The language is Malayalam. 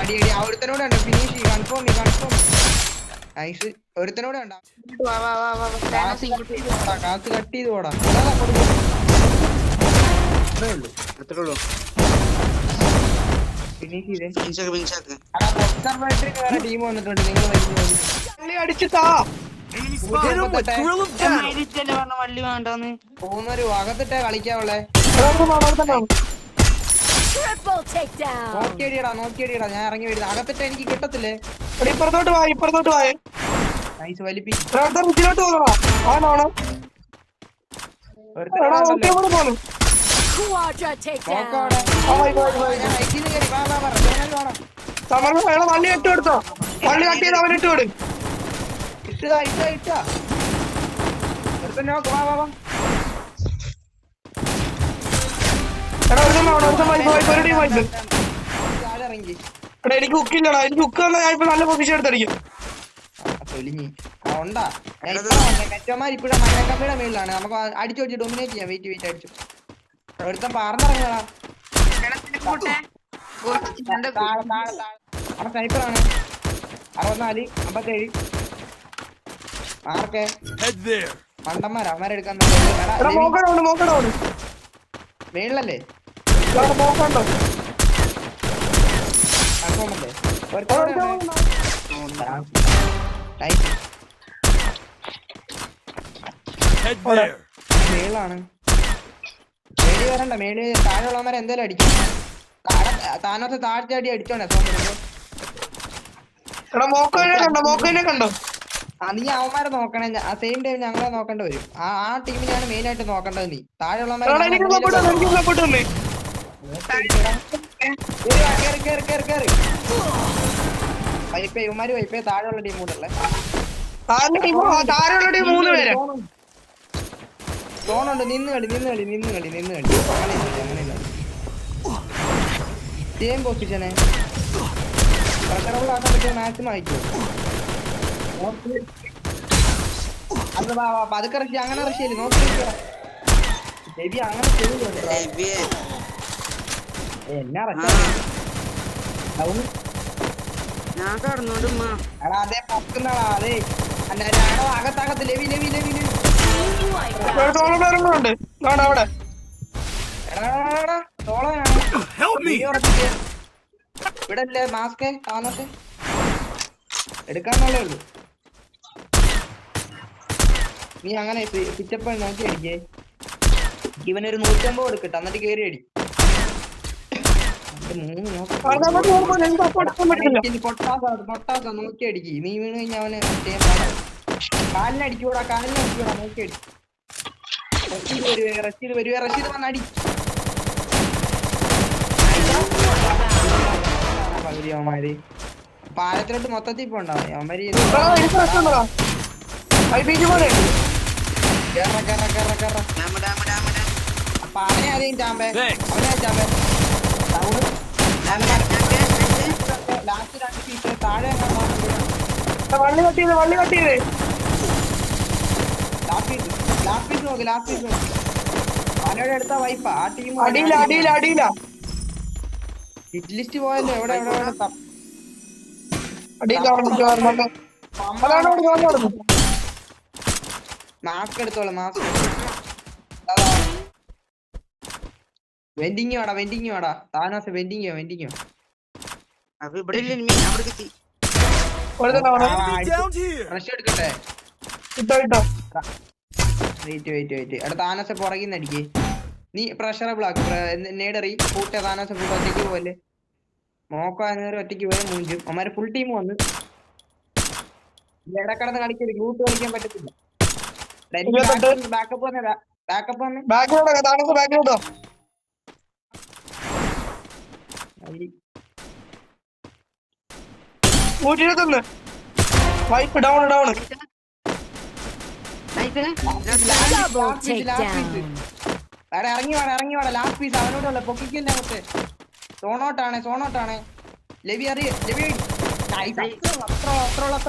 അടി അടി ഒരുത്തനോട് ഉണ്ട് ഫിനിഷ് കൺഫേം നൈസ് ഒരുത്തനോട് ഉണ്ട് കാത്ത് കട്ട് ചെയ്ത് പോടാ അത്രേ ഉള്ളൂ ഫിനിഷ് ചെയ്തേ വേറെ ടീം വന്നിട്ടുണ്ട് നിങ്ങൾ അടിച്ചിട്ടാ വള്ളി വേണ്ടെന്ന് പോകുന്നൊരു അകത്തിട്ടേ കളിക്കാവുള്ളേ നോക്കിയടിയടാ ഞാൻ ഇറങ്ങി വരുന്നത് അകത്തിട്ട് എനിക്ക് കിട്ടത്തില്ലേ ഇപ്പുറത്തോട്ട് പോയേ നൈസ് വലിപ്പിക്കും വള്ളി ഇട്ട് കൊടുത്തോ വള്ളി കട്ട് ചെയ്ത് അവനിട്ട് കൊടു ഇട്ടാ എനിക്ക് ഹുക്കില്ലടാ എനിക്ക് ഹുക്ക് വന്നാൽ ഞാൻ ഇപ്പൊ നല്ല പൊസിഷൻ എടുത്തടിക്കും ഉണ്ടാ മെറ്റന്മാർ ഇപ്പഴും മഞ്ഞക്കമ്പിയുടെ മേളിലാണ് നമുക്ക് അടിച്ചു വെച്ച് ഡൊമിനേറ്റ് ചെയ്യാം വെയിറ്റ് അടിച്ചു ഒരുത്തൻ പറന്നിറങ്ങടാ സ്നൈപ്പറാണ് 64 57 ആർക്കെ മണ്ടന്മാരാ അവന്മാരെടുക്കാൻ മേളിലല്ലേ മേളാണ് മേളി വരണ്ട മേളി താഴെയുള്ളവന്മാരെ എന്തായാലും അടിക്കും താനത്തെ താഴ്ത്തി അടി അടിച്ചോണേ കണ്ടോ നീ അവന്മാരെ നോക്കണേ സെയിം ടൈം ഞങ്ങളെ നോക്കേണ്ടി വരും ആ ടീമിനെയാണ് മെയിൻ ആയിട്ട് നോക്കേണ്ടത് നീ താഴെയുള്ളവന്മാരെ ഇവന്മാര് വൈപ്പേ താഴെയുള്ള ടീം കൂടെ ഉള്ളേ തോന്നുന്നുണ്ട് നിന്ന് കളി അങ്ങനെയില്ല സെയിം പൊസിഷനെ പ്രഷറബിൾ ആക്കാൻ പറ്റിയ മാക്സിമം അയക്കുമോ അത് പതുക്കെ റഷി അങ്ങനെ റഷിയല്ലേ നോക്കി അങ്ങനെ എന്നാ ഞാൻ കടന്നോണ്ട് അതേ പൊക്കുന്നാളാ അതെ അകത്താകത്ത് ലെവി ഇവിടെ അല്ലേ മാസ്ക് താന്നത്തെ എടുക്കാന്നുള്ളേ ഉള്ളു നീ അങ്ങനെ പിച്ചപ്പ നോക്കി അടിക്കേ ഇവനൊരു 150 കൊടുക്കട്ടെ എന്നിട്ട് കേറി അടി പൊട്ടാസ നോക്കി അടിക്ക് നീ വീണ് കഴിഞ്ഞ അവന് കാലിനടിക്കൂടാ നോക്കി അടി റഷീദ് വന്നടി പകുതി അവന്മാര് പാലത്തിലോട്ട് മൊത്തത്തിൽ ഇപ്പൊ ഉണ്ടാവും അവന്മാര് അപ്പൊ അവനെ ആദ്യം ചാമ്പേ ലാസ്റ്റ് 2 പീസ് താഴെ വള്ളി കട്ട് ചെയ്തേ ലാസ്റ്റ് പീസ് നോക്ക് അവനോട് എടുത്ത വൈപ്പാ ആ ടീം അടിയില ഹിറ്റ് ലിസ്റ്റ് പോയല്ലോ എവിടെ മാസ്ക് എടുത്തോളൂ വെൻഡിങ് വാടാ താനാസ് വെൻഡിങ്ങോ റഷ് എടുക്കട്ടെ വെയിറ്റ് അടുത്ത താനാസ് പുറകിന്ന് അടിക്കേ നീ പ്രഷറബിൾ ആക്കും നേടറി കൂട്ട താനാസ് ഫുൾ ഒറ്റയ്ക്ക് പോലെ നോക്കാൻ ഒറ്റയ്ക്ക് പോയാൽ മൂഞ്ചും അമ്മാരെ ഫുൾ ടീം വന്ന് ഇടക്കിടന്ന് കളിക്കരുത് ഗ്രൂപ്പ് കളിക്കാൻ പറ്റത്തില്ല ബാക്കപ്പ് വന്നേ വൈപ്പ് ഡൗൺ ഇറങ്ങി വാടാ ലാസ്റ്റ് പീസ് അവനോടുള്ള പൊക്കിക്കല്ലേ അങ്ങോട്ട് സോണോട്ടാണ് ലവി അറിയ ലവി അത്ര